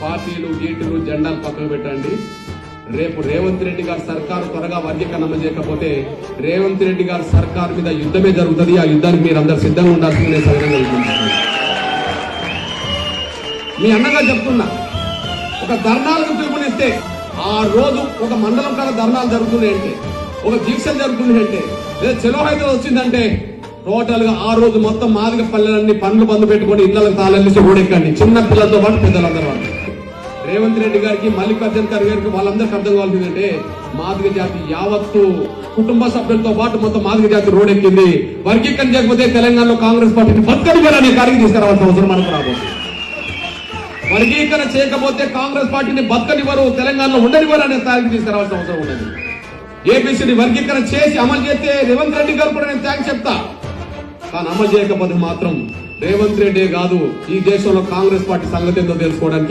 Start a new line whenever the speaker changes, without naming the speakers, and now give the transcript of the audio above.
పార్టీలు గీటులు జెండాలు పక్కన పెట్టండి. రేపు రేవంత్ రెడ్డి గారి సర్కారు త్వరగా వర్గీకరణ అమలు చేయకపోతే రేవంత్ రెడ్డి గారి సర్కారు మీద యుద్ధమే జరుగుతుంది. ఆ యుద్ధానికి మీరు అందరు సిద్ధంగా ఉండాల్సిందే. సవిధంగా మీ అన్నగా చెప్తున్నా, ఒక ధర్నాలకు పిలుపునిస్తే ఆ రోజు ఒక మండలం కాడ ధర్నాలు జరుగుతున్నాయంటే, ఒక దీక్షలు జరుగుతున్నాయంటే, లేదా చెలో హైదరాబాద్ వచ్చిందంటే టోటల్ గా ఆ రోజు మొత్తం మాదిగ పల్లెలన్నీ పండ్లు బంధు పెట్టుకుని ఇళ్లకు తాళెల్లిసి ఓడెక్కండి, చిన్న పిల్లలతో పాటు పెద్దలందరూ. వాళ్ళు రేవంత్ రెడ్డి గారికి, మల్లికార్జున ఖర్గే గారికి వాళ్ళందరికీ అర్థం కావాల్సిందంటే మాదిగ జాతి యావత్తు కుటుంబ సభ్యులతో పాటు మొత్తం మాదిగ జాతి రోడెక్కింది. వర్గీకరణ చేయకపోతే తెలంగాణలో కాంగ్రెస్ పార్టీని బతకనివ్వరనే కార్యం తీసుకురావాల్సిన అవసరం మనకు రాబోతుంది. వర్గీకరణ చేయకపోతే కాంగ్రెస్ పార్టీని బతకనివ్వరు, తెలంగాణలో ఉండనివ్వరు అనే స్థాయికి తీసుకురావాల్సిన అవసరం ఉన్నది. ఏపీసీని వర్గీకరణ చేసి అమలు చేస్తే రేవంత్ రెడ్డి గారు కూడా నేను థ్యాంక్స్ చెప్తా. కానీ అమలు చేయకపోతే మాత్రం రేవంత్ రెడ్డి కాదు, ఈ దేశంలో కాంగ్రెస్ పార్టీ సంగతి ఏందో తెలుసుకోవడానికి